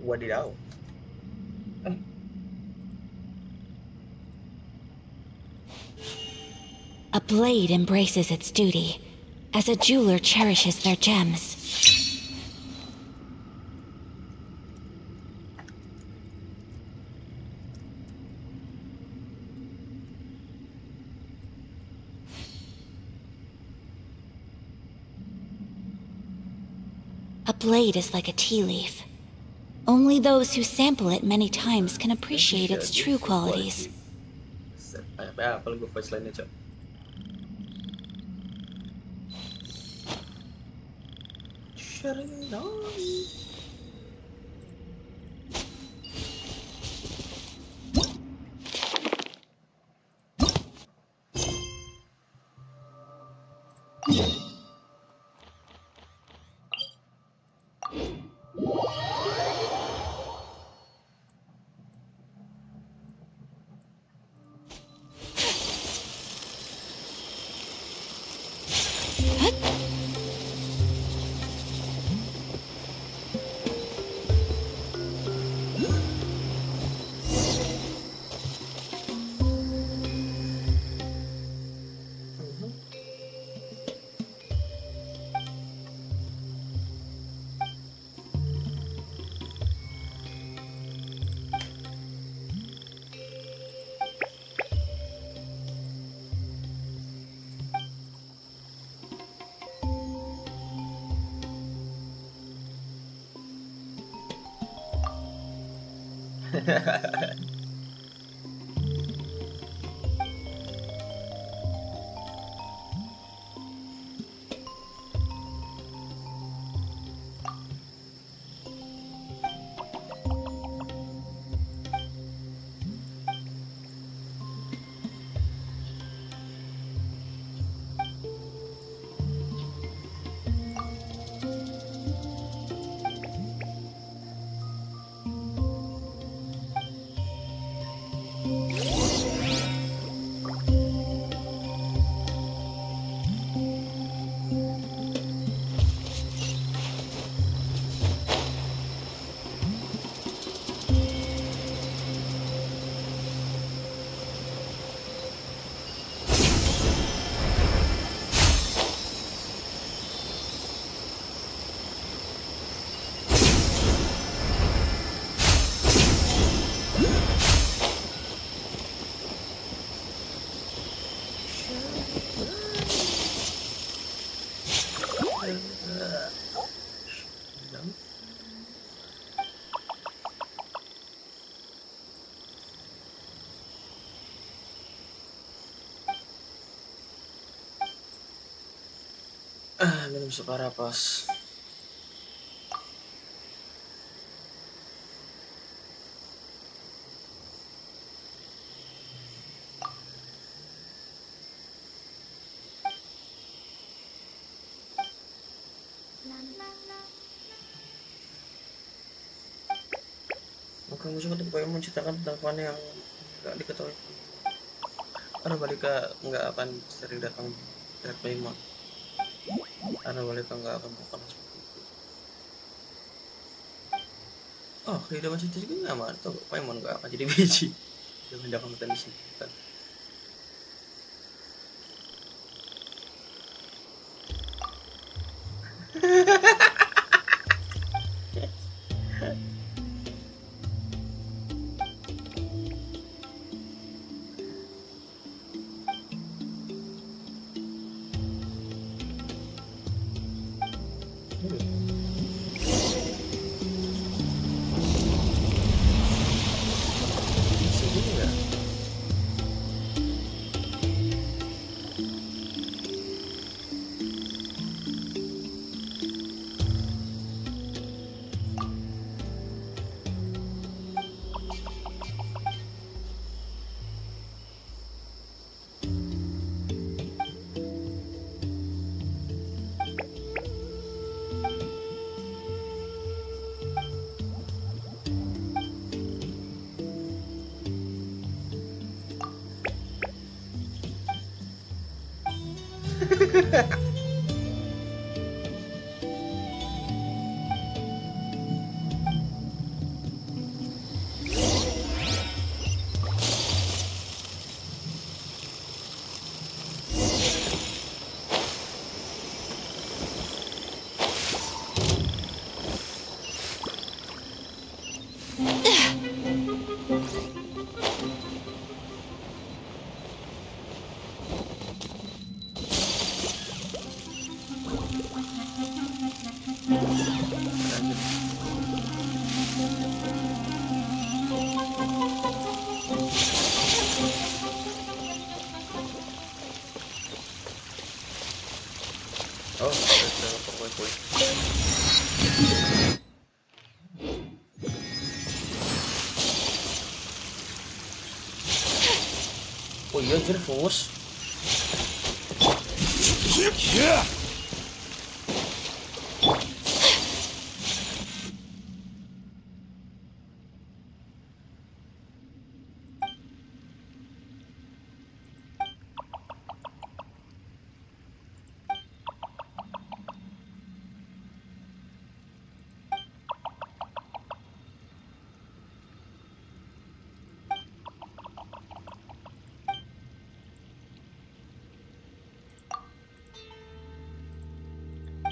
Wadidaw. A blade embraces its duty, as a jeweler cherishes their gems. A blade is like a tea leaf. Only those who sample it many times can appreciate its true qualities. Apa lagu voice line-nya, Cok? Minum separapas. Maka musuh ketika Pokemon menciptakan tangkapan yang nggak diketahui. Karena mereka nggak akan sering datang dari Pokemon. Karena mereka nggak akan melakukan seperti itu. Oh, kehidupan situ juga nggak mati. Pokemon nggak akan jadi biji. Jangan bertani di sini. Oh, ada kue-kue. Oh iya anjir, fokus.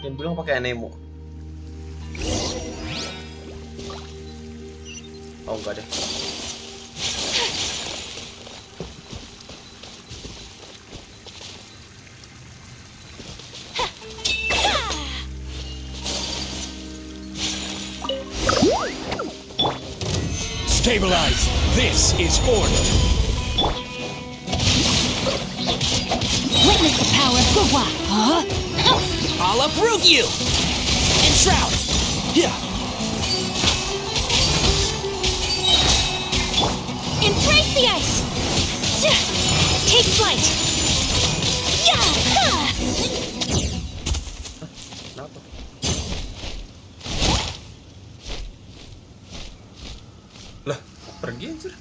Yang bilang pakai anemo. Oh enggak deh. Stabilize. This is order. Witness the power of Gugwa. Huh? I'll uproot you. Enshroud. Yeah. Embrace the ice. Take flight. Yeah. Kenapa? Lah, pergi anjir.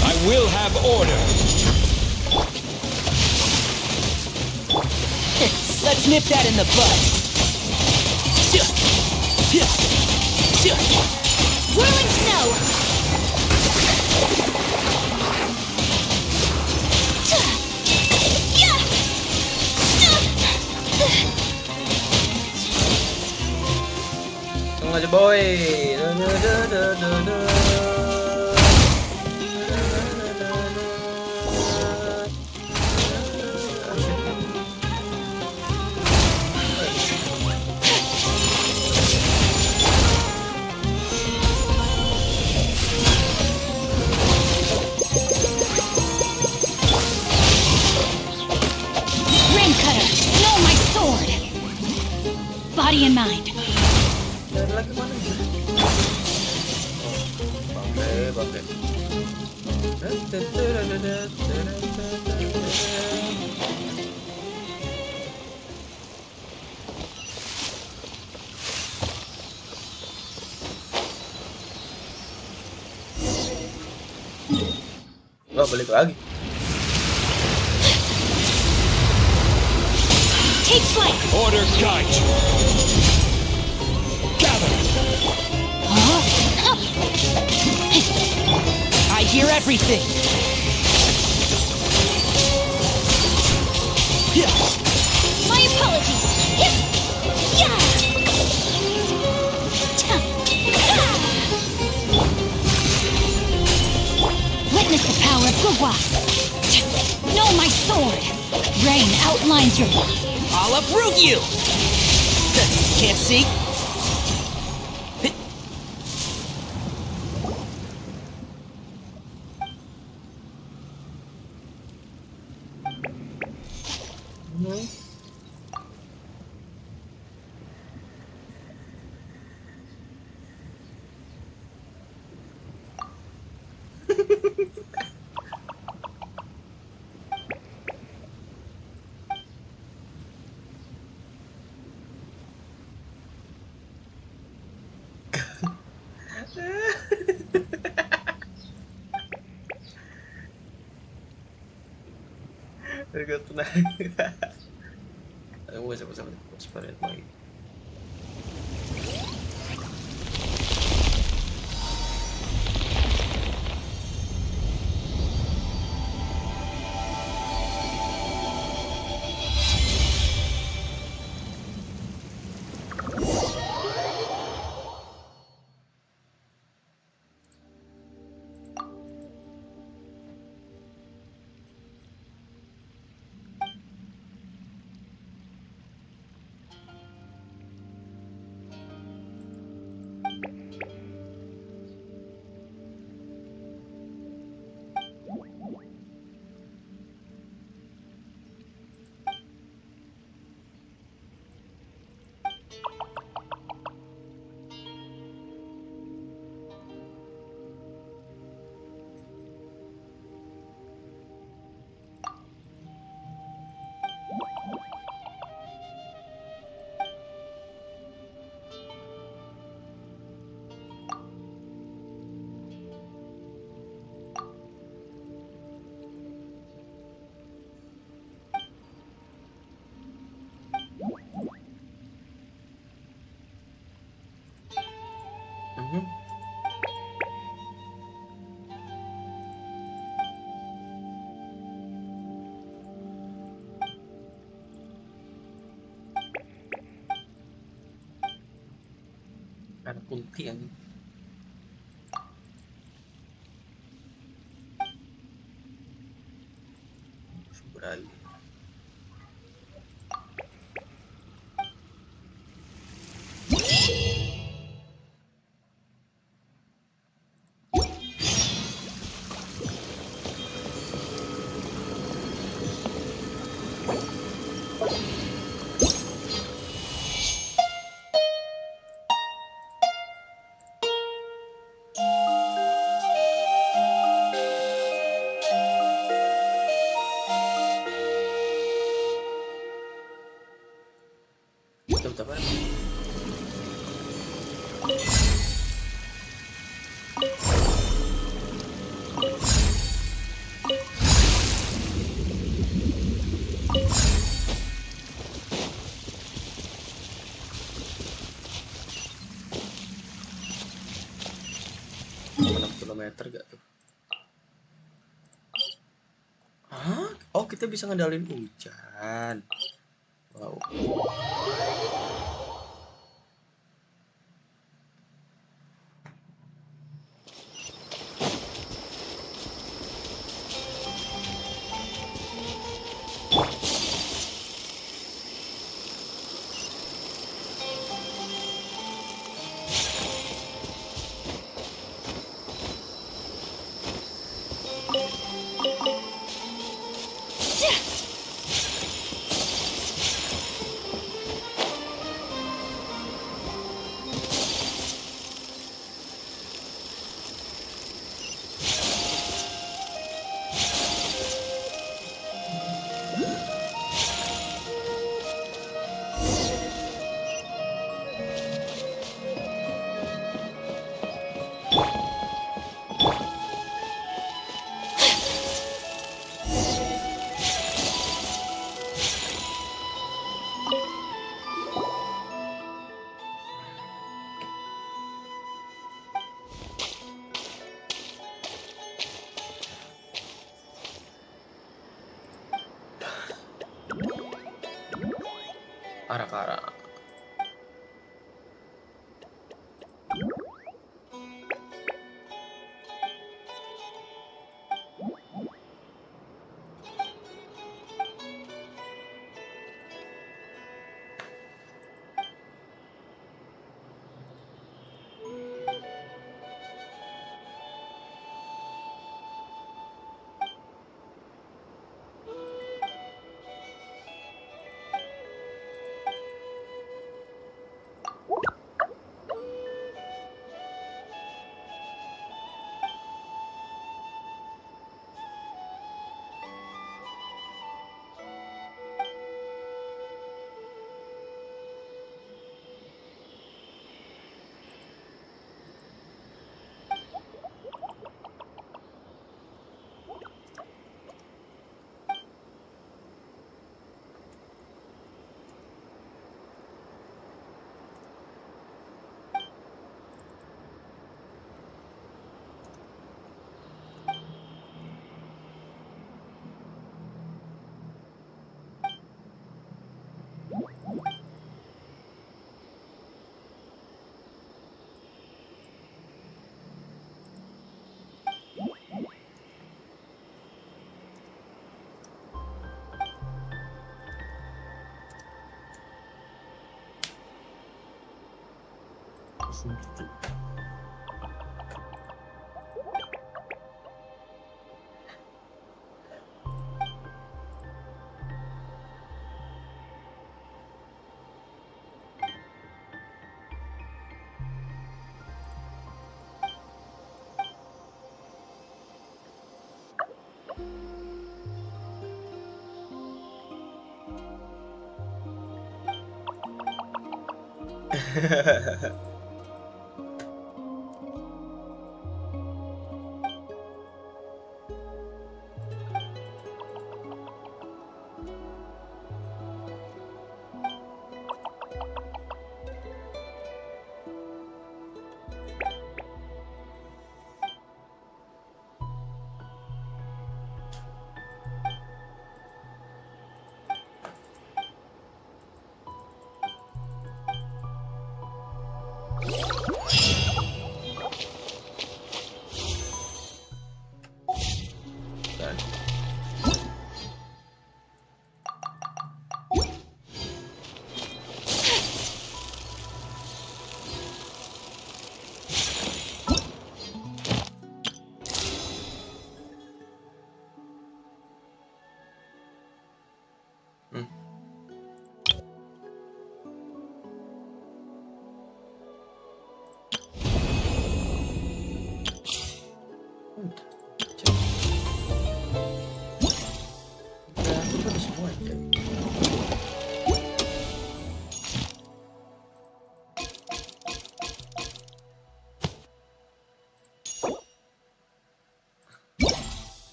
I will have order. Let's nip that in the bud. Whirling snow. Tunggu aja boy. Rain cutter. Know my sword. Body and mind. Dari lagi mana anjir? Oh, bangke. Oh, balik lagi. Take flight. Order guide. Gather. Huh? I hear everything. Yeah. My apologies. Yeah. Witness the power of Gugwa. Know my sword. Rain outlines your... I'll uproot you. Can't see. Harga tenang. Aku bisa separuh lagi. Mhm. Ada kunti yang berani. Bentar, bentar. Cuma 6 km gak tuh? Hah? Oh, kita bisa ngendalin hujan. Wow. Arah-arah.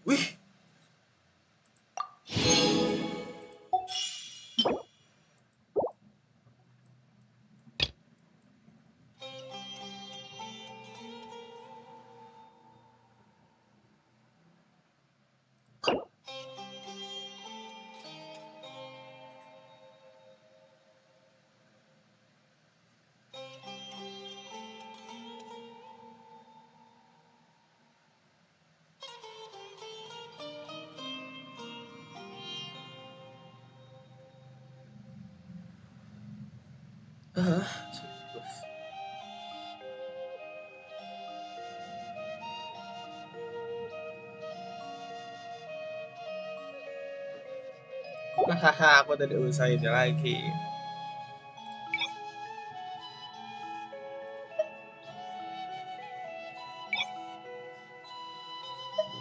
Wih, hahaha, aku tadi usahainnya lagi.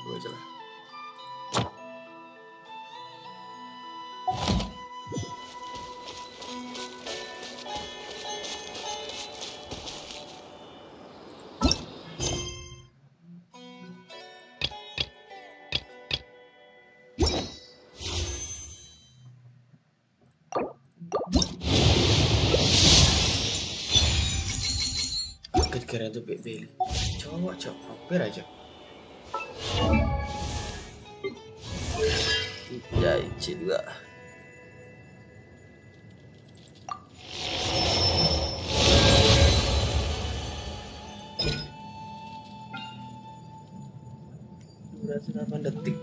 Gue aja lah. Kira itu Big Billy. Cowok hampir aja. Ya, Ici juga. Berarti 8 detik.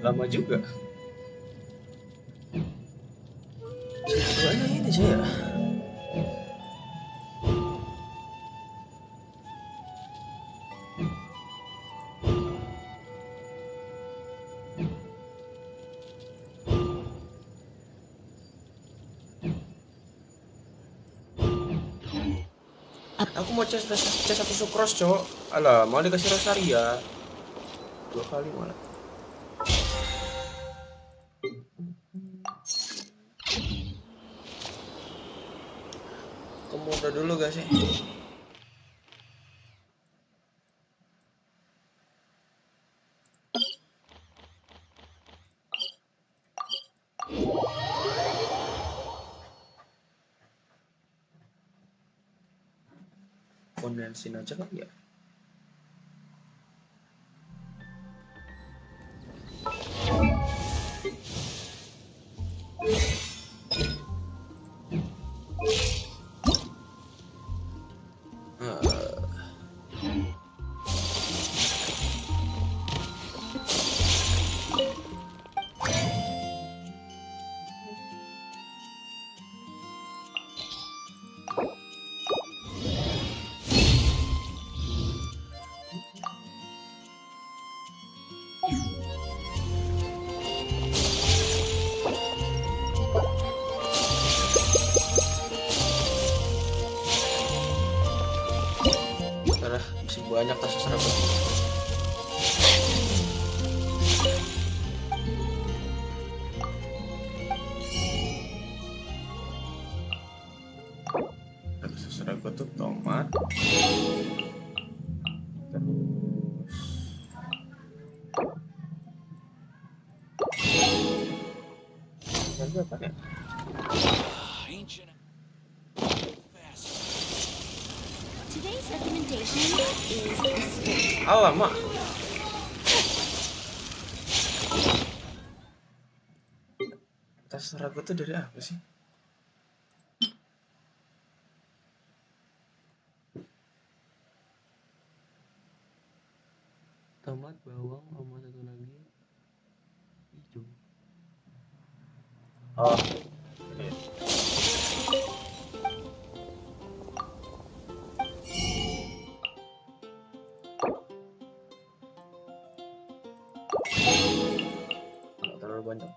Lama juga. Sebenarnya ini saya. Aku mau cas satu sukros, cowok. Alah, mau dikasih rosaria 2 kali malah. Kamu udah dulu gak sih? bensin aja kan ya. Masih banyak kasus serabut. Kasus serabut tuh tomat. Terus apa ya? Today's recommendation is escape. Alamak. Tas serabut tuh dari apa sih? Tomat, bawang, sama satu lagi hijau. Oh, ini. Nggak terlalu banyak.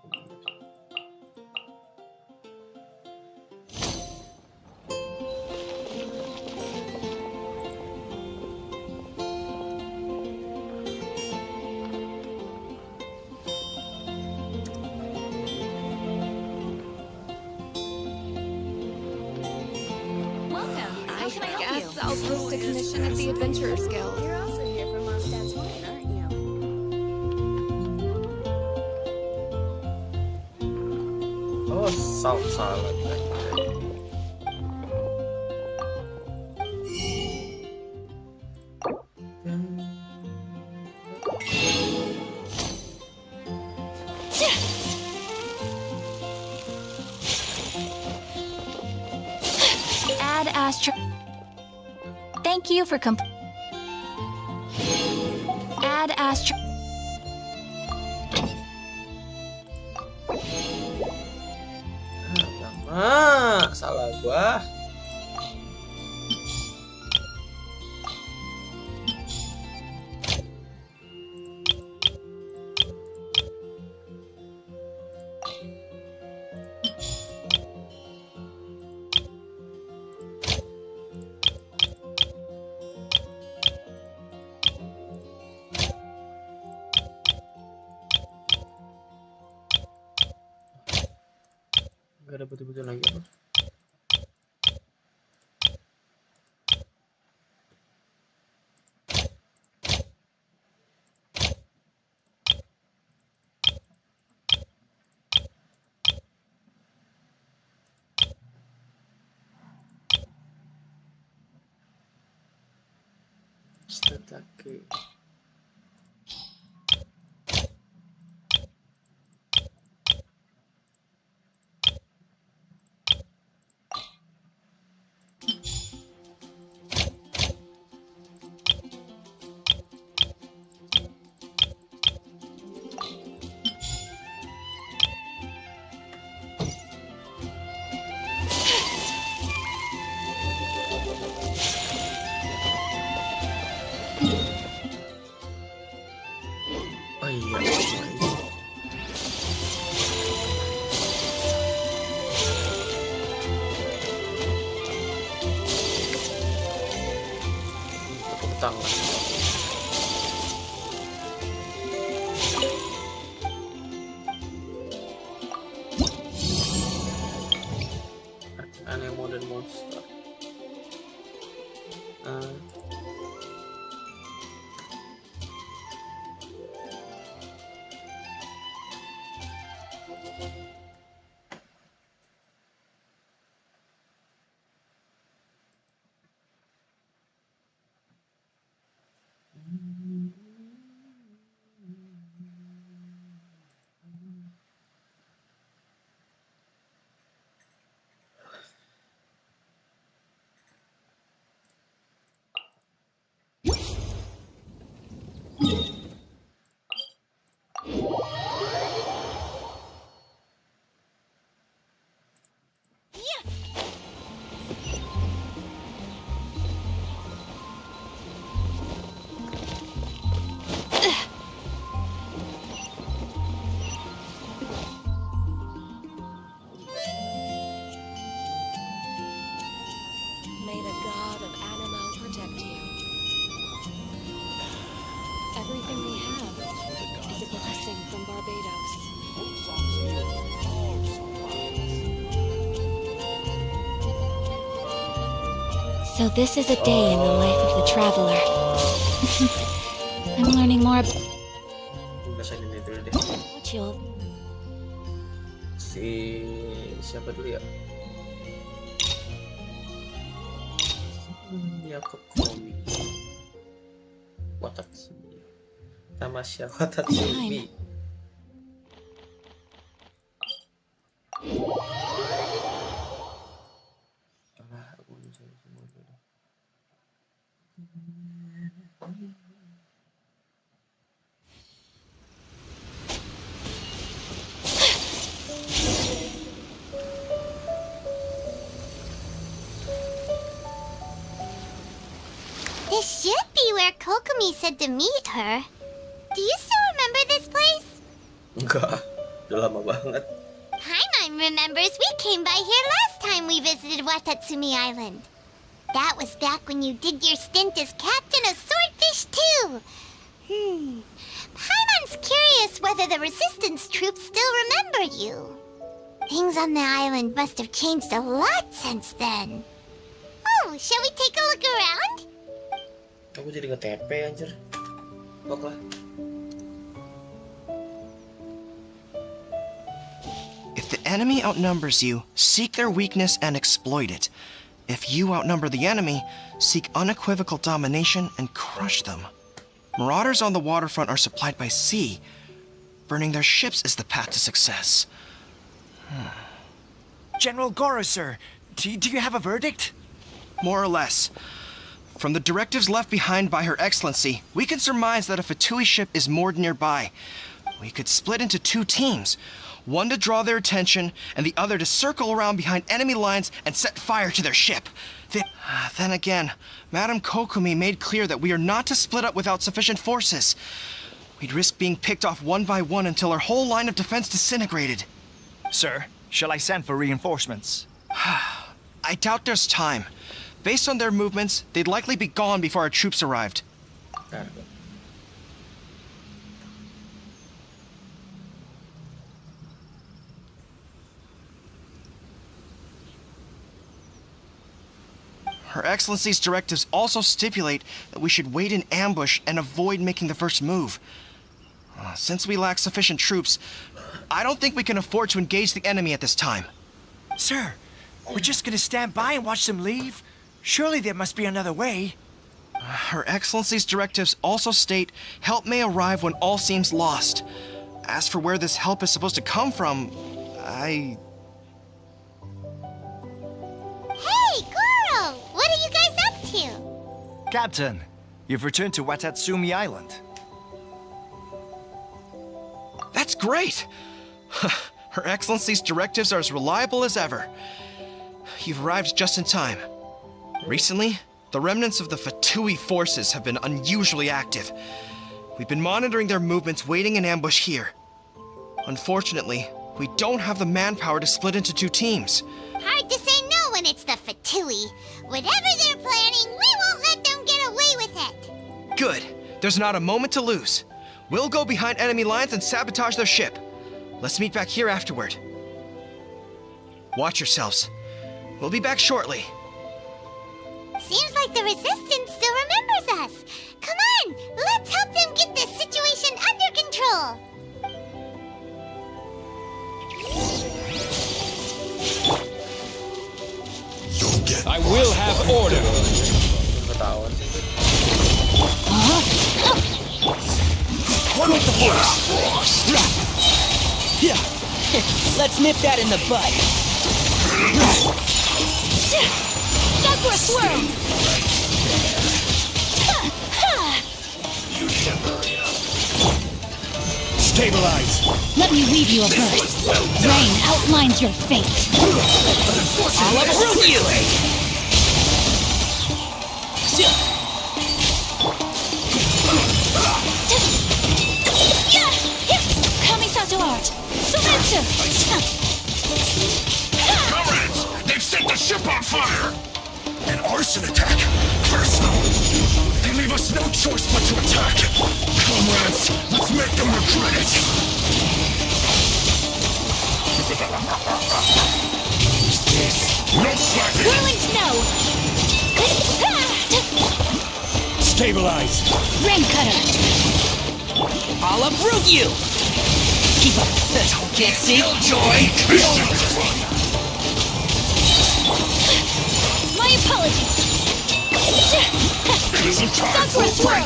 Welcome. How can I help you? Guess I'll post a commission at the Adventurers Guild. You're also here for Mondstadt's wine, aren't you? Oh, salad. Add Astro. Thank you for Add Astro. Salah gua. Gak ada betul-betul lagi apa? Statake. Oh iya. Petang lah. Aneh modern monster. So this is a day in the life of the traveler. I'm learning more about Bahasa ini dulu deh. you. Si siapa dulu ya? Yakokomi Watatsumi Tamasya Watatsumi. Aku mencari semua dulu. This should be where Kokomi said to meet her. Do you still remember this place? Enggak, udah lama banget. Paimon remembers we came by here last time we visited Watatsumi Island. That was back when you did your stint as captain of Swordfish too. Paimon's curious whether the resistance troops still remember you. Things on the island must have changed a lot since then. Oh, shall we take a look around? Aku jadi nge-TP anjir. Kok lah. If the enemy outnumbers you, seek their weakness and exploit it. If you outnumber the enemy, seek unequivocal domination and crush them. Marauders on the waterfront are supplied by sea. Burning their ships is the path to success. General Goro, sir, do you have a verdict? More or less. From the directives left behind by Her Excellency, we can surmise that a Fatui ship is moored nearby. We could split into two teams, one to draw their attention, and the other to circle around behind enemy lines and set fire to their ship. Then again, Madame Kokomi made clear that we are not to split up without sufficient forces. We'd risk being picked off one by one until our whole line of defense disintegrated. Sir, shall I send for reinforcements? I doubt there's time. Based on their movements, they'd likely be gone before our troops arrived. Her Excellency's directives also stipulate that we should wait in ambush and avoid making the first move. Since we lack sufficient troops, I don't think we can afford to engage the enemy at this time. Sir, we're just gonna stand by and watch them leave? Surely there must be another way. Her Excellency's directives also state help may arrive when all seems lost. As for where this help is supposed to come from, Hey, Goro! What are you guys up to? Captain, you've returned to Watatsumi Island. That's great! Her Excellency's directives are as reliable as ever. You've arrived just in time. Recently, the remnants of the Fatui forces have been unusually active. We've been monitoring their movements, waiting in ambush here. Unfortunately, we don't have the manpower to split into two teams. Hard to say no when it's the Fatui. Whatever they're planning, we won't let them get away with it. Good. There's not a moment to lose. We'll go behind enemy lines and sabotage their ship. Let's meet back here afterward. Watch yourselves. We'll be back shortly. Seems like the Resistance still remembers us. Come on, let's help them get this situation under control. I will have order. Ketahuan sih. One with the force. Yeah. Let's nip that in the bud. Sakura swirl! Stabilize. Let me read you a verse. Rain outlines your fate. I'll uproot you. Kamisato art. Sumetsu! Comrades, they've set the ship on fire! An arson attack? Curse them! They leave us no choice but to attack! Comrades, let's make them regret it! Who's this? No slacking! Ruins no! Stabilize! Ram cutter! I'll uproot you! Keep up! Can't see? Joy! My apologies! Isn't time Sakura for swirl!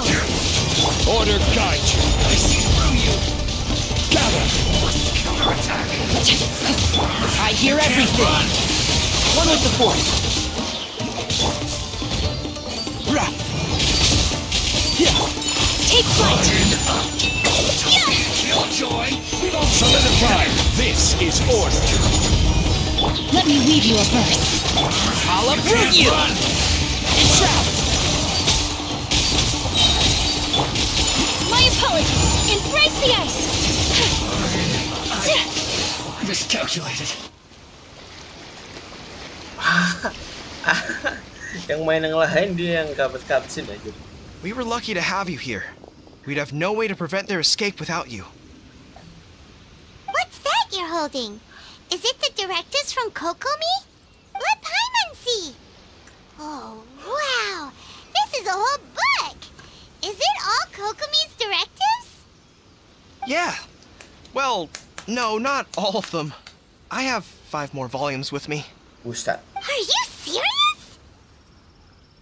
Order guide you. I see through you. Gather. Counterattack. I hear everything! One with the force! Rah. Take flight! Killjoy. Solidify. This is order. Let me weave you a burst. I'll uproot you! Entrap! My apologies! Embrace the ice! Miscalculated. Yang main yang lain dia yang dapat cutscene aja. We were lucky to have you here. We'd have no way to prevent their escape without you. What's that you're holding? Is it the directives from Kokomi? Let Paimon see. Oh, wow. This is a whole book. Is it all Kokomi's directives? Yeah. Well, no, not all of them. I have 5 more volumes with me. Ustad. Are you serious?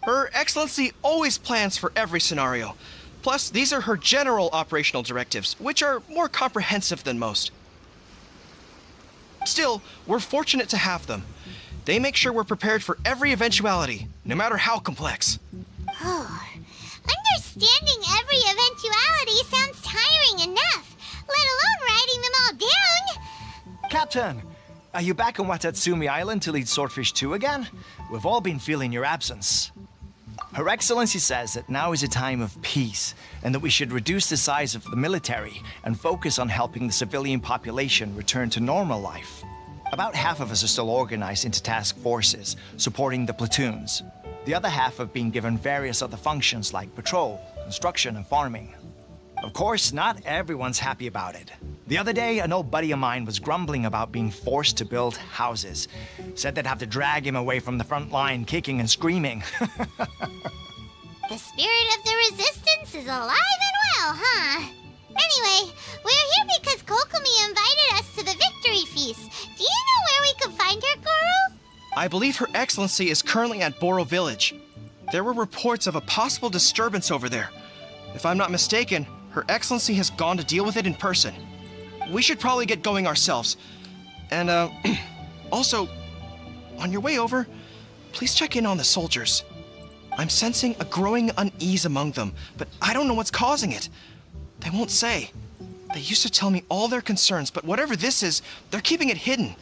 Her Excellency always plans for every scenario. Plus, these are her general operational directives, which are more comprehensive than most. Still, we're fortunate to have them. They make sure we're prepared for every eventuality, no matter how complex. Oh, understanding every eventuality sounds tiring enough, let alone writing them all down. Captain, are you back on Watatsumi Island to lead Swordfish 2 again? We've all been feeling your absence. Her Excellency says that now is a time of peace, and that we should reduce the size of the military and focus on helping the civilian population return to normal life. About half of us are still organized into task forces, supporting the platoons. The other half have been given various other functions like patrol, construction, and farming. Of course, not everyone's happy about it. The other day, an old buddy of mine was grumbling about being forced to build houses. Said they'd have to drag him away from the front line, kicking and screaming. The spirit of the resistance is alive and well, huh? Anyway, we're here because Kokomi invited us to the victory feast. Do you know where we can find her, Guru? I believe Her Excellency is currently at Boro Village. There were reports of a possible disturbance over there. If I'm not mistaken, Her Excellency has gone to deal with it in person. We should probably get going ourselves. And, also, on your way over, please check in on the soldiers. I'm sensing a growing unease among them, but I don't know what's causing it. They won't say. They used to tell me all their concerns, but whatever this is, they're keeping it hidden.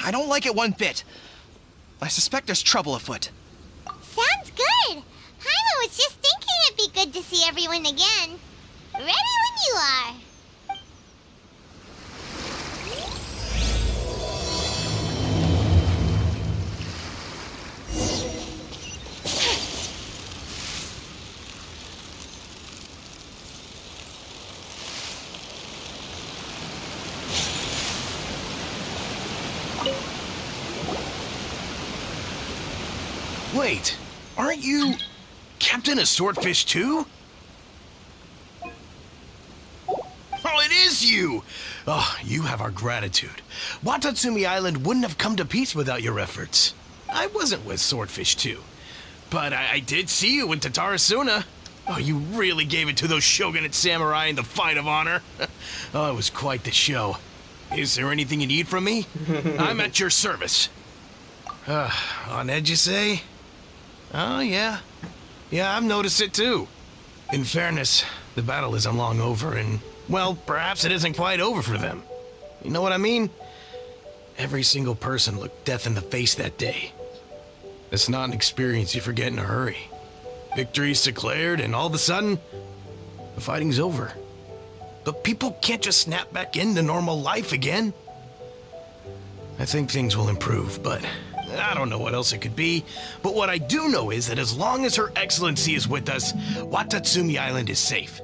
I don't like it one bit. I suspect there's trouble afoot. Sounds good. Paimon was just thinking it'd be good to see everyone again. Ready when you are. Wait, aren't you Captain of Swordfish 2? Oh, it is you! Oh, you have our gratitude. Watatsumi Island wouldn't have come to peace without your efforts. I wasn't with Swordfish 2, but I did see you in Tatarasuna. Oh, you really gave it to those shogunate samurai in the fight of honor. Oh, it was quite the show. Is there anything you need from me? I'm at your service. On edge, you say? Oh, yeah. Yeah, I've noticed it too. In fairness, the battle isn't long over, and, well, perhaps it isn't quite over for them. You know what I mean? Every single person looked death in the face that day. It's not an experience you forget in a hurry. Victory's declared, and all of a sudden, the fighting's over. But people can't just snap back into normal life again. I think things will improve, but I don't know what else it could be. But what I do know is that as long as Her Excellency is with us, Watatsumi Island is safe.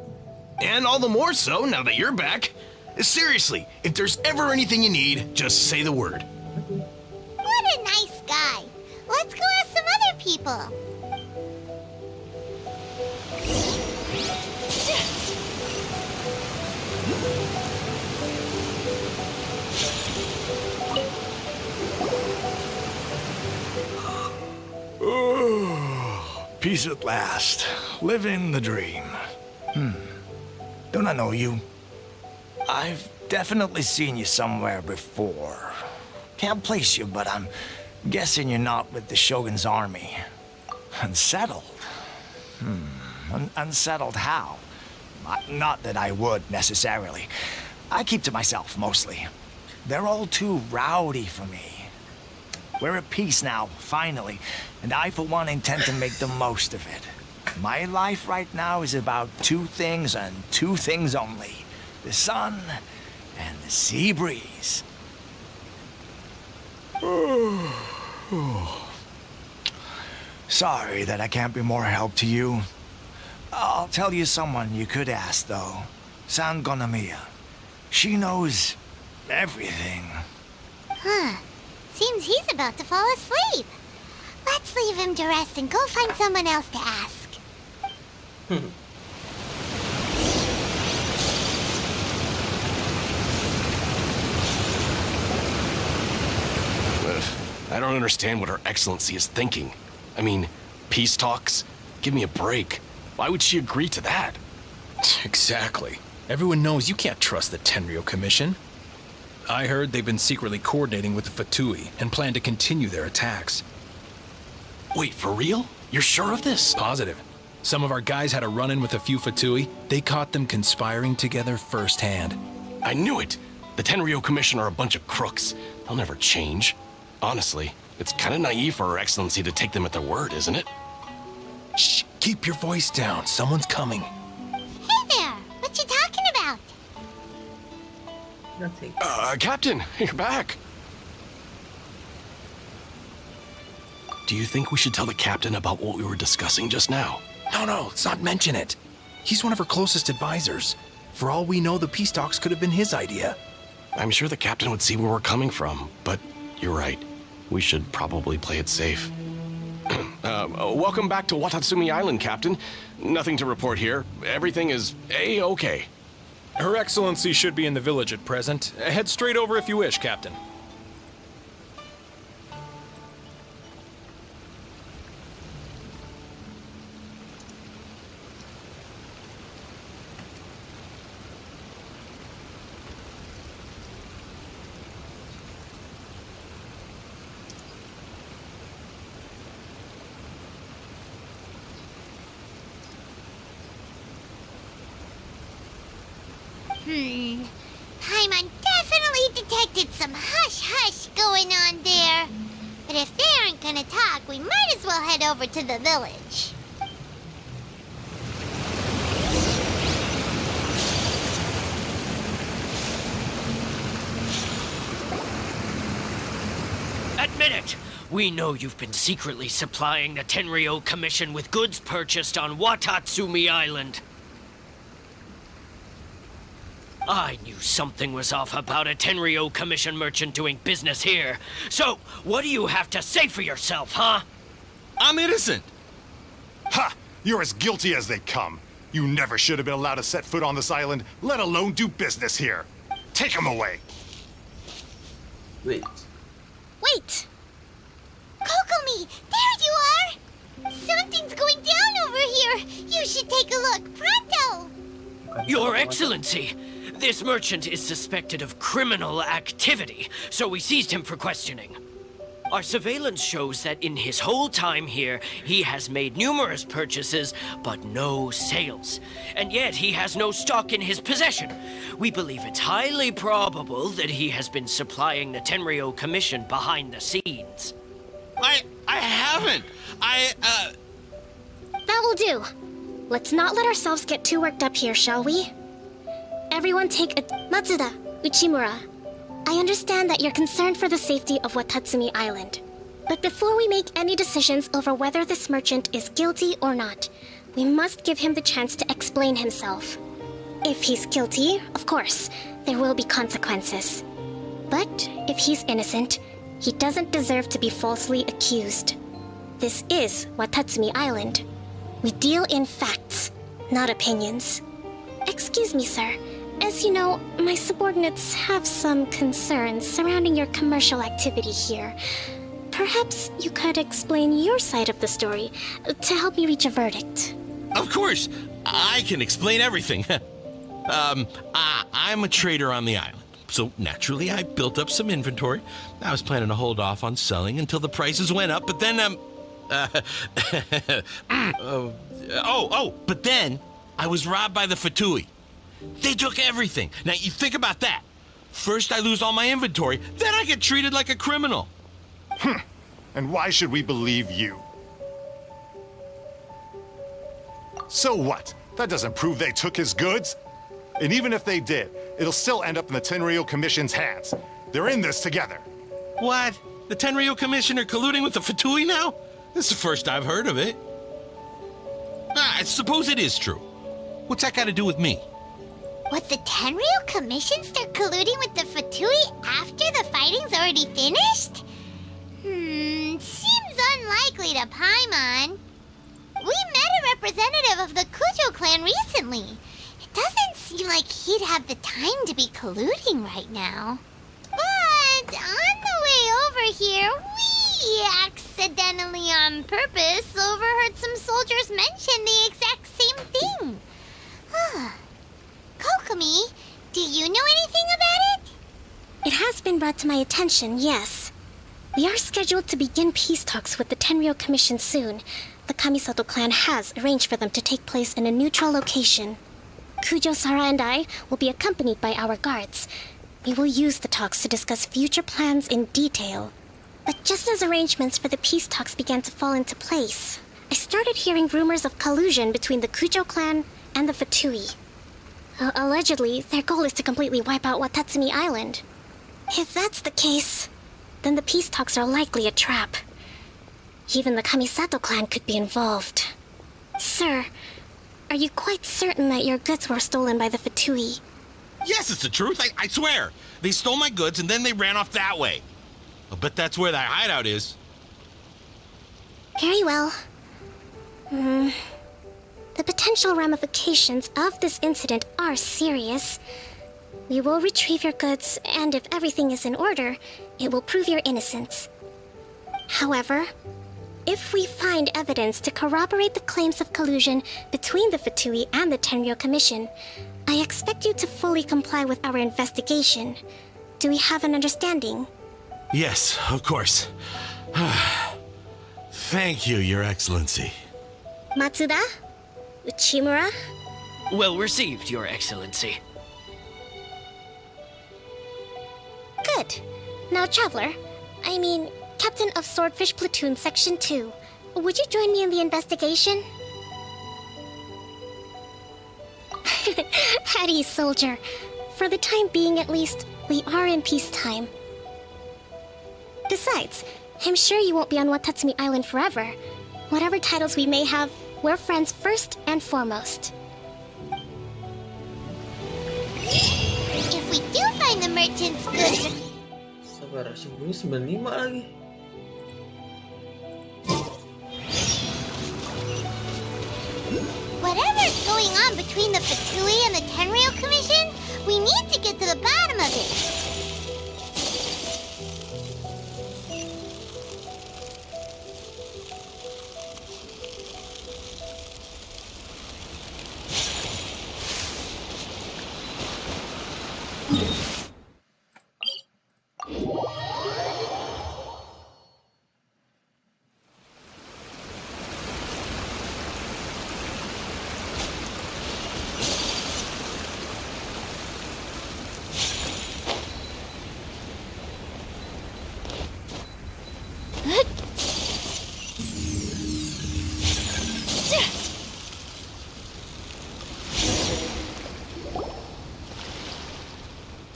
And all the more so now that you're back. Seriously, if there's ever anything you need, just say the word. What a nice guy. Let's go ask some other people. peace at last. Living the dream. Don't I know you? I've definitely seen you somewhere before. Can't place you, but I'm guessing you're not with the Shogun's army. Unsettled? Unsettled how? Not that I would, necessarily. I keep to myself, mostly. They're all too rowdy for me. We're at peace now, finally, and I, for one, intend to make the most of it. My life right now is about two things and two things only. The sun and the sea breeze. Sorry that I can't be more help to you. I'll tell you someone you could ask, though. San Gonamiya. She knows everything. Huh. Seems he's about to fall asleep. Let's leave him to rest and go find someone else to ask. I don't understand what Her Excellency is thinking. I mean, peace talks? Give me a break. Why would she agree to that? Exactly. Everyone knows you can't trust the Tenryo Commission. I heard they've been secretly coordinating with the Fatui and plan to continue their attacks. Wait, for real? You're sure of this? Positive. Some of our guys had a run-in with a few Fatui. They caught them conspiring together firsthand. I knew it! The Tenryo Commission are a bunch of crooks. They'll never change. Honestly, it's kind of naive for Her Excellency to take them at their word, isn't it? Shh! Keep your voice down. Someone's coming. Hey there! What you talking about? Nothing. Captain, you're back. Do you think we should tell the captain about what we were discussing just now? No, let's not mention it. He's one of her closest advisors. For all we know, the peace talks could have been his idea. I'm sure the captain would see where we're coming from, but you're right. We should probably play it safe. Welcome back to Watatsumi Island, Captain. Nothing to report here. Everything is A-okay. Her Excellency should be in the village at present. Head straight over if you wish, Captain. Paimon definitely detected some hush-hush going on there. But if they aren't gonna talk, we might as well head over to the village. Admit it! We know you've been secretly supplying the Tenryo Commission with goods purchased on Watatsumi Island. I knew something was off about a Tenryo Commission merchant doing business here. So, what do you have to say for yourself, huh? I'm innocent! Ha! You're as guilty as they come. You never should have been allowed to set foot on this island, let alone do business here. Take him away! Wait. Wait! Kokomi, there you are! Something's going down over here! You should take a look, pronto! Your Excellency! This merchant is suspected of criminal activity, so we seized him for questioning. Our surveillance shows that in his whole time here, he has made numerous purchases, but no sales. And yet he has no stock in his possession. We believe it's highly probable that he has been supplying the Tenryo Commission behind the scenes. I haven't! That will do. Let's not let ourselves get too worked up here, shall we? Everyone take a... Matsuda, Uchimura. I understand that you're concerned for the safety of Watatsumi Island. But before we make any decisions over whether this merchant is guilty or not, we must give him the chance to explain himself. If he's guilty, of course, there will be consequences. But if he's innocent, he doesn't deserve to be falsely accused. This is Watatsumi Island. We deal in facts, not opinions. Excuse me, sir. As you know, my subordinates have some concerns surrounding your commercial activity here. Perhaps you could explain your side of the story to help me reach a verdict. Of course, I can explain everything. I'm a trader on the island, so naturally I built up some inventory. I was planning to hold off on selling until the prices went up, but then, but then I was robbed by the Fatui. They took everything. Now, you think about that. First I lose all my inventory, then I get treated like a criminal. And why should we believe you? So what? That doesn't prove they took his goods. And even if they did, it'll still end up in the Tenryou Commission's hands. They're in this together. What? The Tenryou Commission are colluding with the Fatui now? This is the first I've heard of it. I suppose it is true. What's that got to do with me? What, the Tenryou Commission start colluding with the Fatui after the fighting's already finished? Seems unlikely to Paimon. We met a representative of the Kujo clan recently. It doesn't seem like he'd have the time to be colluding right now. But on the way over here, we accidentally on purpose overheard some soldiers mention the exact same thing. Kokomi, do you know anything about it? It has been brought to my attention, yes. We are scheduled to begin peace talks with the Tenryou Commission soon. The Kamisato clan has arranged for them to take place in a neutral location. Kujo-Sara and I will be accompanied by our guards. We will use the talks to discuss future plans in detail. But just as arrangements for the peace talks began to fall into place, I started hearing rumors of collusion between the Kujo clan and the Fatui. Allegedly, their goal is to completely wipe out Watatsumi Island. If that's the case, then the peace talks are likely a trap. Even the Kamisato clan could be involved. Sir, are you quite certain that your goods were stolen by the Fatui? Yes, it's the truth. I swear. They stole my goods and then they ran off that way. I'll bet that's where that hideout is. Very well. The potential ramifications of this incident are serious. We will retrieve your goods, and if everything is in order, it will prove your innocence. However, if we find evidence to corroborate the claims of collusion between the Fatui and the Tenryou Commission, I expect you to fully comply with our investigation. Do we have an understanding? Yes, of course. Thank you, Your Excellency. Matsuda? Uchimura? Well received, Your Excellency. Good. Now, Traveler, Captain of Swordfish Platoon Section 2, would you join me in the investigation? At ease, soldier. For the time being, at least, we are in peacetime. Besides, I'm sure you won't be on Watatsumi Island forever. Whatever titles we may have, we're friends first and foremost. If we do find the merchant's goods... Sabar, si Bunyi 95 lagi. Whatever's going on between the Fatui and the Tenryou Commission, we need to get to the bottom of it.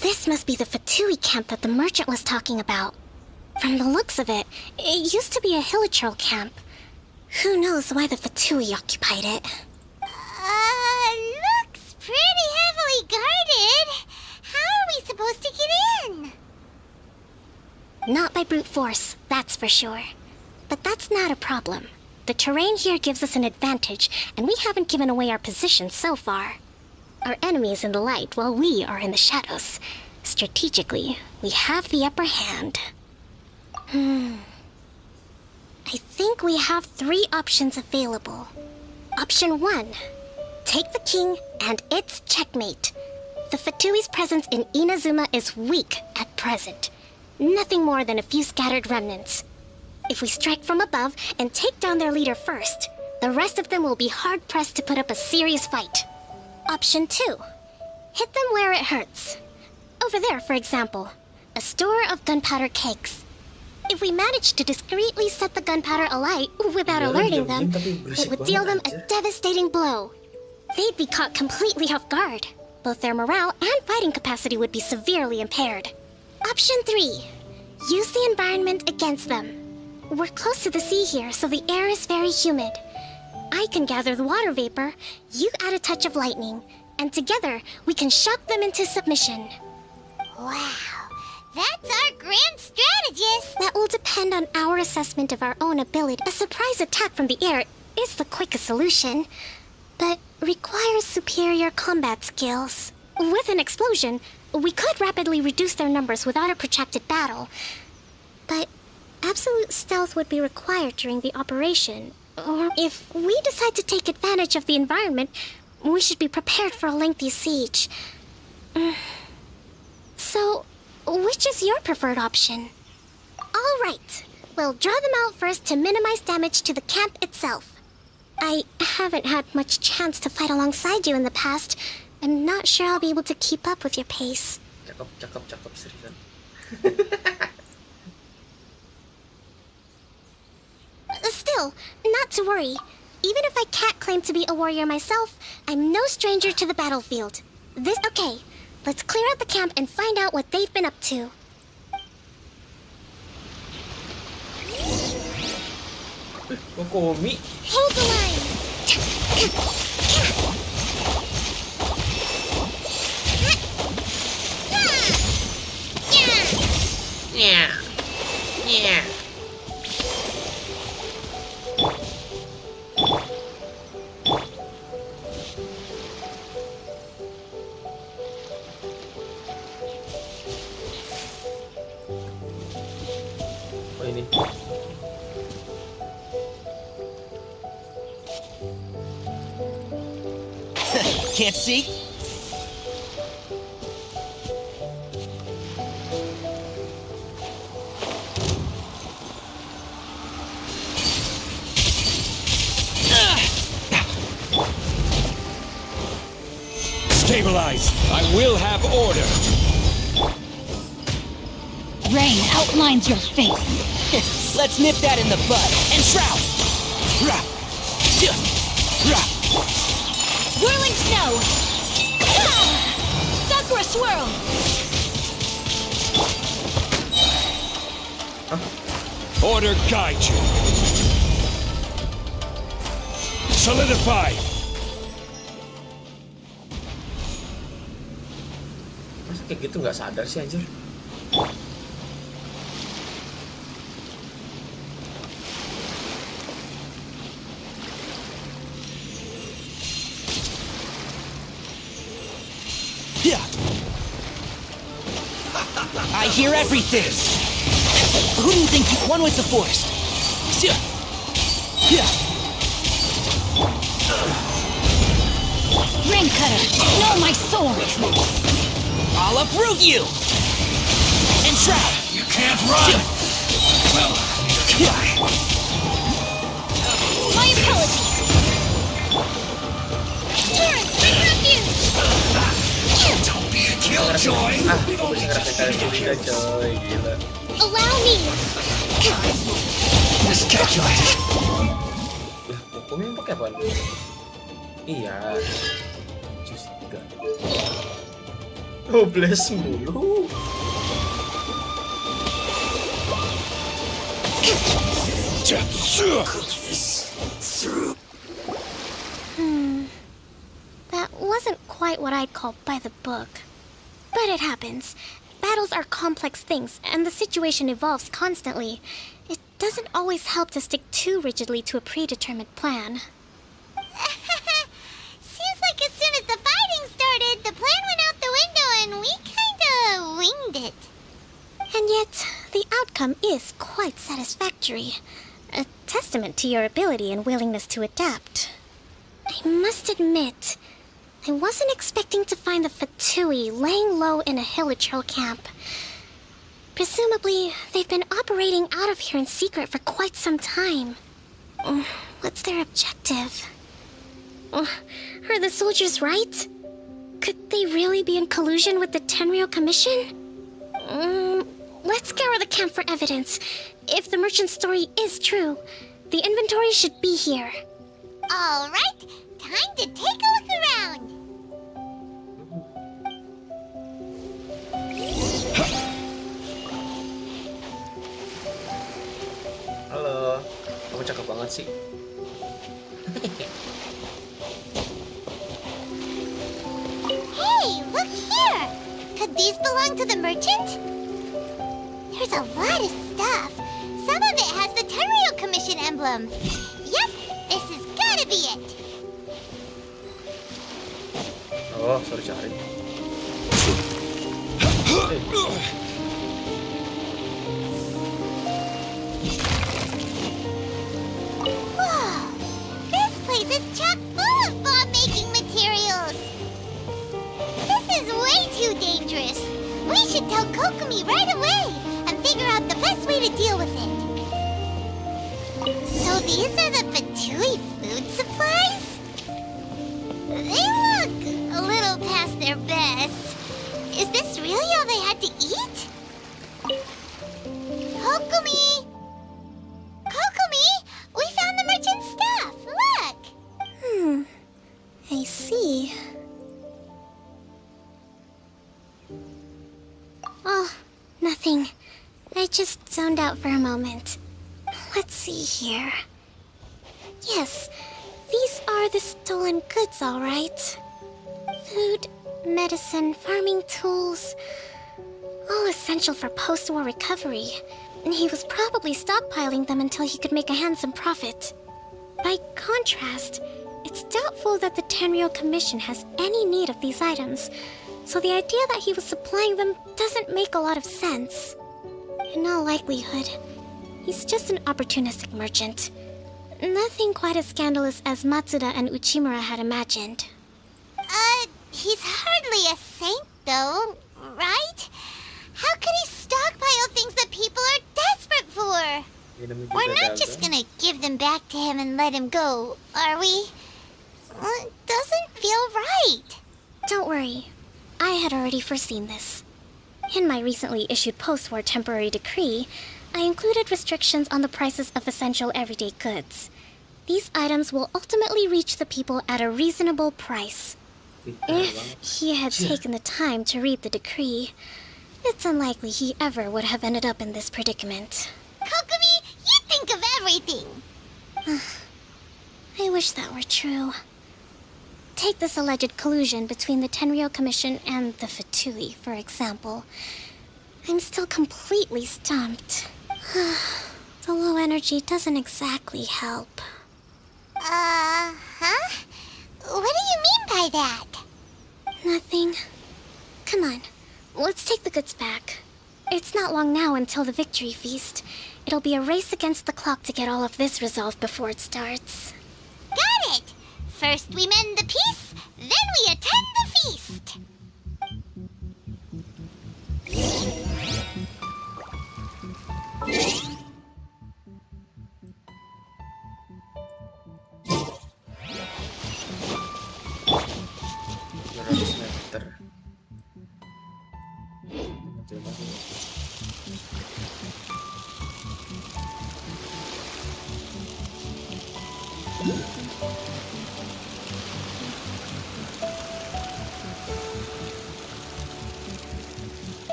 This must be the Fatui camp that the merchant was talking about. From the looks of it, it used to be a Hilichurl camp. Who knows why the Fatui occupied it? Looks pretty heavily guarded. How are we supposed to get in? Not by brute force, that's for sure. But that's not a problem. The terrain here gives us an advantage, and we haven't given away our position so far. Our enemy is in the light while we are in the shadows. Strategically, we have the upper hand. I think we have 3 options available. Option 1. Take the king, and it's checkmate. The Fatui's presence in Inazuma is weak at present. Nothing more than a few scattered remnants. If we strike from above and take down their leader first, the rest of them will be hard-pressed to put up a serious fight. Option 2. Hit them where it hurts. Over there, for example, a store of gunpowder cakes. If we manage to discreetly set the gunpowder alight without alerting them, it would deal them a devastating blow. They'd be caught completely off guard. Both their morale and fighting capacity would be severely impaired. Option 3. Use the environment against them. We're close to the sea here, so the air is very humid. I can gather the water vapor, you add a touch of lightning, and together we can shock them into submission. Wow, that's our grand strategist. That will depend on our assessment of our own ability. A surprise attack from the air is the quickest solution, but requires superior combat skills. With an explosion, we could rapidly reduce their numbers without a protracted battle, but absolute stealth would be required during the operation. Or if we decide to take advantage of the environment, we should be prepared for a lengthy siege. So, which is your preferred option? All right, we'll draw them out first to minimize damage to the camp itself. I haven't had much chance to fight alongside you in the past. I'm not sure I'll be able to keep up with your pace. Cakep seriusan. Still, not to worry. Even if I can't claim to be a warrior myself, I'm no stranger to the battlefield. Okay, let's clear out the camp and find out what they've been up to. Kokomi. Hold the line! Yeah. Yeah. Oh ini. Can't see? Stabilize! I will have order! Rain outlines your fate. Let's nip that in the bud. And shroud! Whirling snow! Sakura swirl! Order guide you! Solidify! Masa kayak gitu nggak sadar sih anjir? I hear everything! Who do you think you won with the Force? Ring cutter, know my sword! I'll uproot you! And shroud! You can't run! Well, My apologies! Torrent, bring refuge! don't be a killjoy! Aku bisa ngerasain kalian juga coy, gila. Allow me! Miscalculated! Lah, Kokomi yang pakai apaan? Iya. Just 3. 12 mulu. That wasn't quite what I'd call by the book. But it happens. Battles are complex things, and the situation evolves constantly. It doesn't always help to stick too rigidly to a predetermined plan. Seems like as soon as the fighting started, the plan went out the window and we kinda winged it. And yet, the outcome is quite satisfactory. a testament to your ability and willingness to adapt. I must admit, I wasn't expecting to find the Fatui laying low in a Hilichurl camp. Presumably, they've been operating out of here in secret for quite some time. What's their objective? Are the soldiers right? Could they really be in collusion with the Tenryou Commission? Let's scour the camp for evidence. If the merchant's story is true, the inventory should be here. All right, time to take a look around. Halo, kamu cakep banget sih. Hey, look here! Could these belong to the merchant? There's a lot of stuff. Some of it has the Tenryou Commission emblem. Yep, this has gotta be it. Oh, sorry cari. Whoa! This place is chock full of bomb-making materials. This is way too dangerous. We should tell Kokumi right away and figure out the best way to deal with it. So these are the Fatui food supplies? They look a little past their best. Is this really all they had to eat? Kokumi! Kokumi! We found the merchant's stuff! Look! I see. Oh, nothing. I just zoned out for a moment. Let's see here. Yes, these are the stolen goods, all right. Food, medicine, farming tools. All essential for post-war recovery. And he was probably stockpiling them until he could make a handsome profit. By contrast, it's doubtful that the Tenryou Commission has any need of these items, so the idea that he was supplying them doesn't make a lot of sense. In all likelihood, he's just an opportunistic merchant. Nothing quite as scandalous as Matsuda and Uchimura had imagined. He's hardly a saint, though, right? How could he stockpile things that people are desperate for? We're not just gonna give them back to him and let him go, are we? It doesn't feel right. Don't worry. I had already foreseen this. In my recently issued post-war temporary decree, I included restrictions on the prices of essential everyday goods. These items will ultimately reach the people at a reasonable price. If he had taken the time to read the decree, it's unlikely he ever would have ended up in this predicament. Kokumi, you think of everything! I wish that were true. Take this alleged collusion between the Tenryou Commission and the Fatui, for example. I'm still completely stumped. The low energy doesn't exactly help. What do you mean by that? Nothing. Come on, let's take the goods back. It's not long now until the victory feast. It'll be a race against the clock to get all of this resolved before it starts. Got it! First we mend the peace, then we attend the feast! Meter.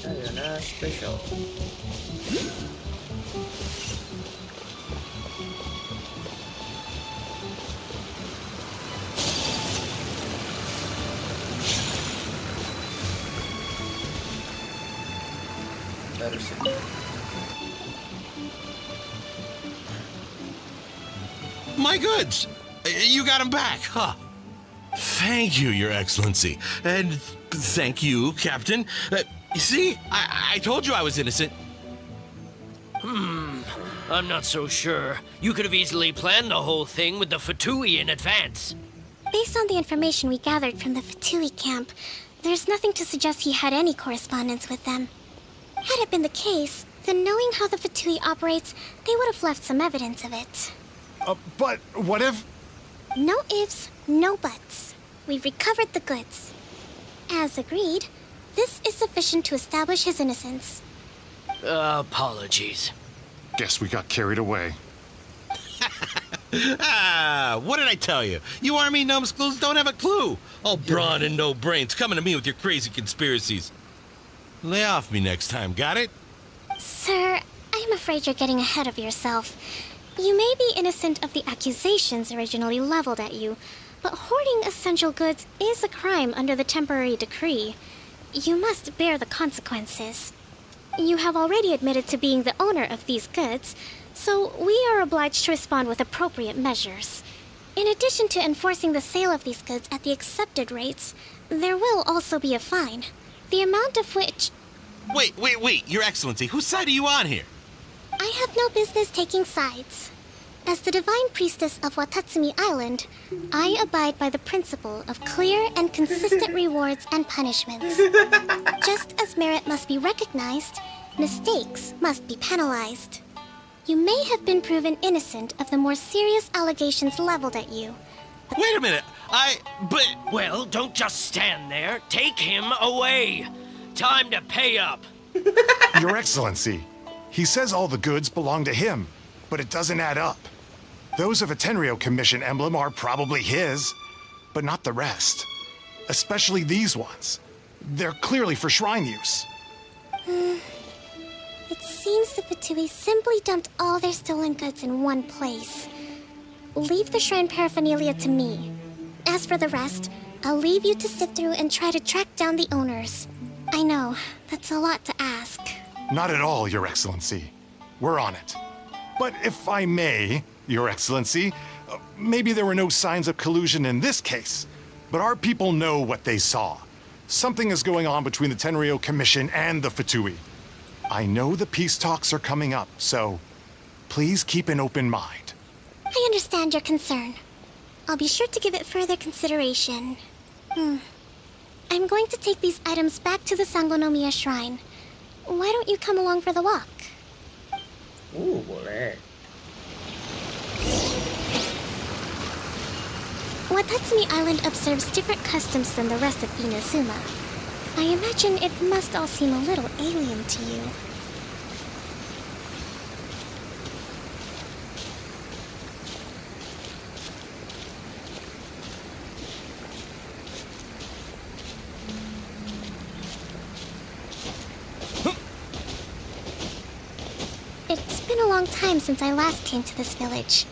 Ayana special. Terus. My goods! You got them back, huh? Thank you, Your Excellency. And thank you, Captain. You see, I told you I was innocent. I'm not so sure. You could have easily planned the whole thing with the Fatui in advance. Based on the information we gathered from the Fatui camp, there's nothing to suggest he had any correspondence with them. Had it been the case, then knowing how the Fatui operates, they would have left some evidence of it. But what if... No ifs, no buts. We've recovered the goods. As agreed, this is sufficient to establish his innocence. Apologies. Guess we got carried away. What did I tell you? You army numbskulls don't have a clue. All brawn and no brains coming to me with your crazy conspiracies. Lay off me next time, got it? Sir, I'm afraid you're getting ahead of yourself. You may be innocent of the accusations originally leveled at you, but hoarding essential goods is a crime under the temporary decree. You must bear the consequences. You have already admitted to being the owner of these goods, so we are obliged to respond with appropriate measures. In addition to enforcing the sale of these goods at the accepted rates, there will also be a fine, the amount of which... Wait, Your Excellency, whose side are you on here? I have no business taking sides. As the divine priestess of Watatsumi Island, I abide by the principle of clear and consistent rewards and punishments. Just as merit must be recognized, mistakes must be penalized. You may have been proven innocent of the more serious allegations leveled at you. Wait a minute, Well, don't just stand there. Take him away. Time to pay up. Your Excellency, he says all the goods belong to him, but it doesn't add up. Those of a Tenryou Commission emblem are probably his, but not the rest. Especially these ones. They're clearly for shrine use. It seems the Fatui simply dumped all their stolen goods in one place. Leave the shrine paraphernalia to me. As for the rest, I'll leave you to sift through and try to track down the owners. I know, that's a lot to ask. Not at all, Your Excellency. We're on it. But if I may, Your Excellency, maybe there were no signs of collusion in this case, but our people know what they saw. Something is going on between the Tenryou Commission and the Fatui. I know the peace talks are coming up, so please keep an open mind. I understand your concern. I'll be sure to give it further consideration. I'm going to take these items back to the Sangonomiya Shrine. Why don't you come along for the walk? Boleh. Watatsumi Island observes different customs than the rest of Inazuma. I imagine it must all seem a little alien to you. It's been a long time since I last came to this village.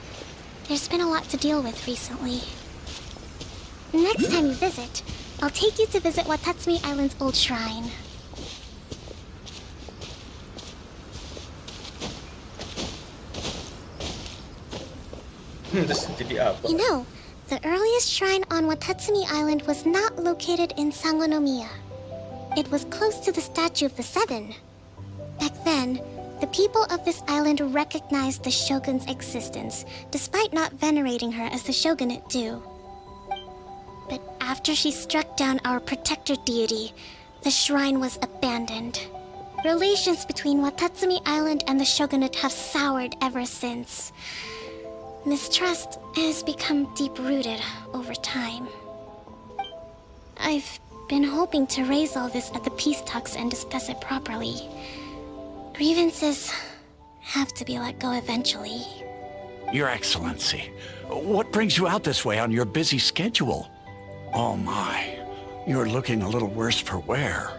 There's been a lot to deal with recently. Next time you visit, I'll take you to visit Watatsumi Island's old shrine. You know, the earliest shrine on Watatsumi Island was not located in Sangonomiya. It was close to the Statue of the Seven. Back then, the people of this island recognized the shogun's existence, despite not venerating her as the shogunate do. But after she struck down our protector deity, the shrine was abandoned. Relations between Watatsumi Island and the shogunate have soured ever since. Mistrust has become deep-rooted over time. I've been hoping to raise all this at the peace talks and discuss it properly. Grievances have to be let go eventually. Your Excellency, what brings you out this way on your busy schedule? Oh my, you're looking a little worse for wear.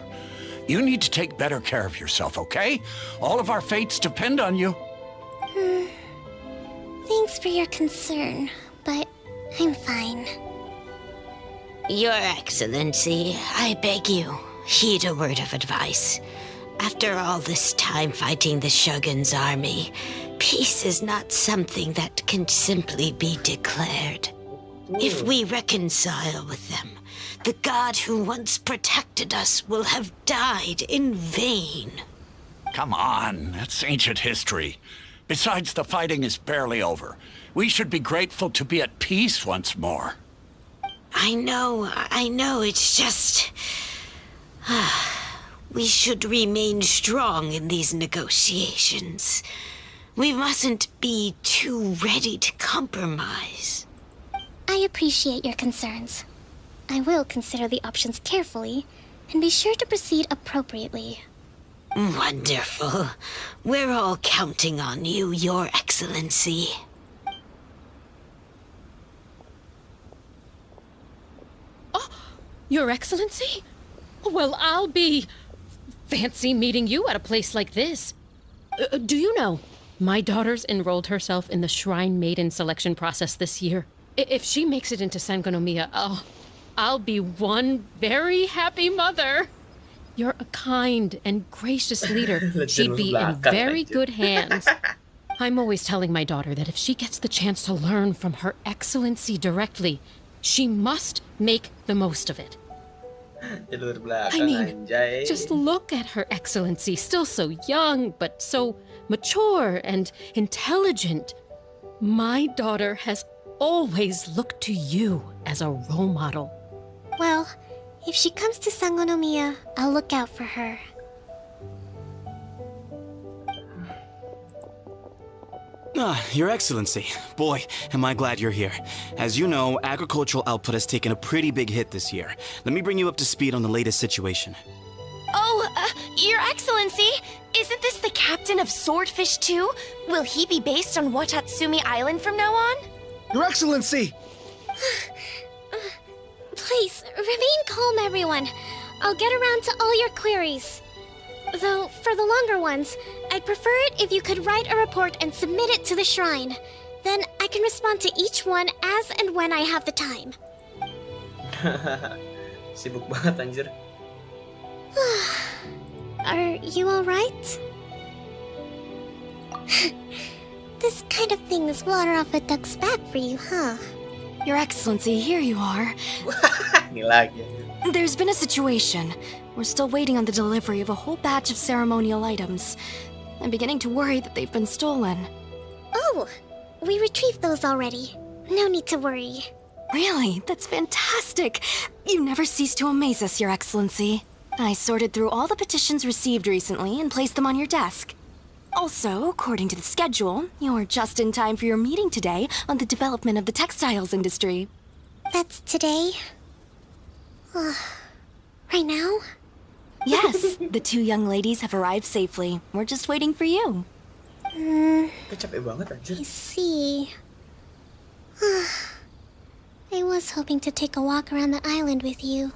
You need to take better care of yourself, okay? All of our fates depend on you. Thanks for your concern, but I'm fine. Your Excellency, I beg you, heed a word of advice. After all this time fighting the Shogun's army, peace is not something that can simply be declared. If we reconcile with them, the god who once protected us will have died in vain. Come on, that's ancient history. Besides, the fighting is barely over. We should be grateful to be at peace once more. I know, it's just... we should remain strong in these negotiations. We mustn't be too ready to compromise. I appreciate your concerns. I will consider the options carefully and be sure to proceed appropriately. Wonderful. We're all counting on you, Your Excellency. Your Excellency? Well, I'll be... fancy meeting you at a place like this. Do you know, my daughter's enrolled herself in the Shrine Maiden selection process this year. If she makes it into Sangonomiya, I'll be one very happy mother. You're a kind and gracious leader. She'd be in very good hands. I'm always telling my daughter that if she gets the chance to learn from Her Excellency directly, she must make the most of it. I mean, just look at Her Excellency, still so young, but so mature and intelligent. My daughter has always looked to you as a role model. Well, if she comes to Sangonomiya, I'll look out for her. Your Excellency. Boy, am I glad you're here. As you know, agricultural output has taken a pretty big hit this year. Let me bring you up to speed on the latest situation. Your Excellency, isn't this the captain of Swordfish 2? Will he be based on Watatsumi Island from now on? Your Excellency! Please, remain calm, everyone. I'll get around to all your queries. Though, for the longer ones, I'd prefer it if you could write a report and submit it to the shrine. Then I can respond to each one as and when I have the time. Sibuk banget anjir. Are you alright? This kind of thing is water off a duck's back for you, huh? Your Excellency, here you are. Ini lagi. There's been a situation. We're still waiting on the delivery of a whole batch of ceremonial items. I'm beginning to worry that they've been stolen. Oh, we retrieved those already. No need to worry. Really? That's fantastic. You never cease to amaze us, Your Excellency. I sorted through all the petitions received recently and placed them on your desk. Also, according to the schedule, you're just in time for your meeting today on the development of the textiles industry. That's today? Right now? Yes, the two young ladies have arrived safely. We're just waiting for you. Capek banget anjir. I see. I was hoping to take a walk around the island with you,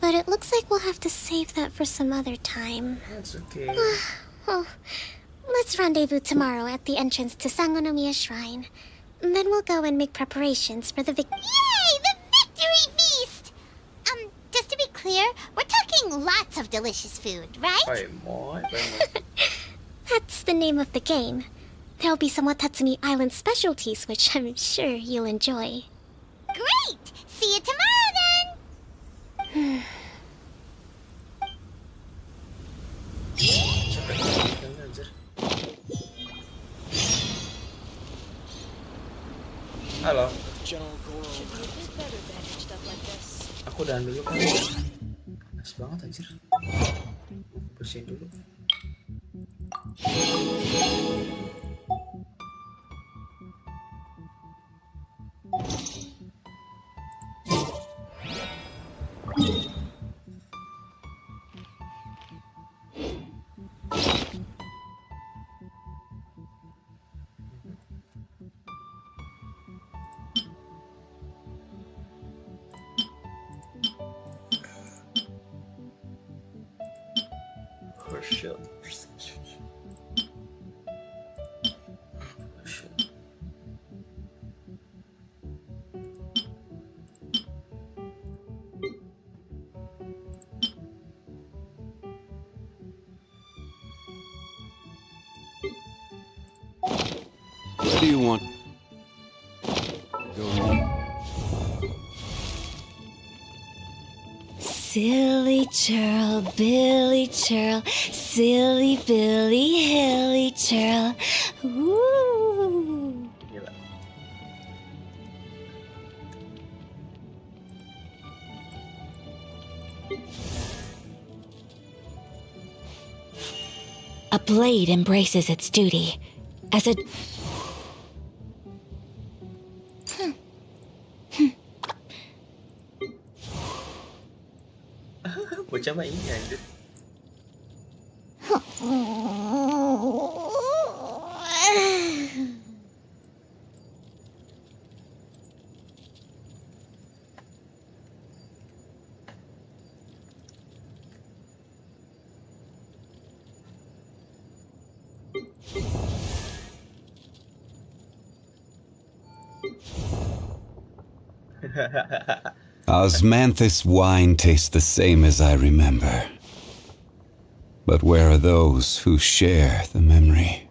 but it looks like we'll have to save that for some other time. That's okay. Oh, let's rendezvous tomorrow at the entrance to Sangonomiya Shrine. Then we'll go and make preparations for the Yay! The victory feast! Just to be clear, we're talking lots of delicious food, right? That's the name of the game. There'll be some Watatsumi Island specialties, which I'm sure you'll enjoy. Great! See you tomorrow then! Halo. Aku udahan dulu kan. Panas banget anjir. Bersihin dulu. What do you want? Go. Silly churl, Billy churl, silly Billy, hilly churl. Woo. Gila. A blade embraces its duty as a... Bocah mah ini anjir. Osmanthus wine tastes the same as I remember. But where are those who share the memory?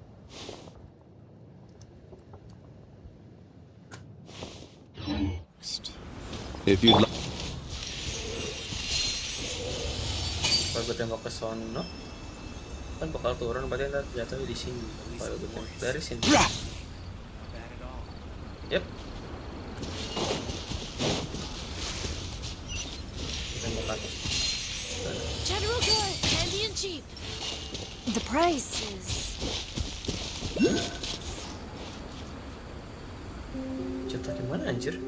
If you'd like... Kalau gue tembak ke sono kan bakal turun, berarti ntar jatuhnya di sini. Kalau gue tembak dari sini. Yep. Tembakan. General good, handy and cheap. The price is... Jatuh di mana anjir?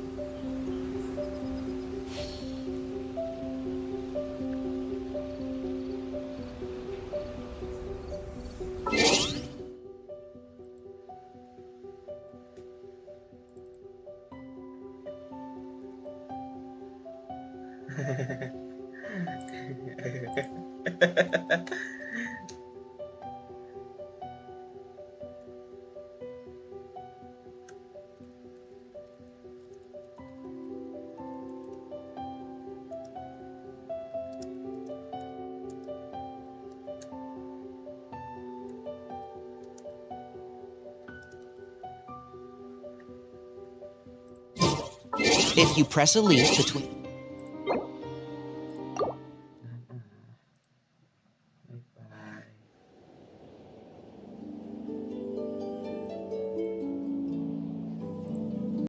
If you press a leaf between...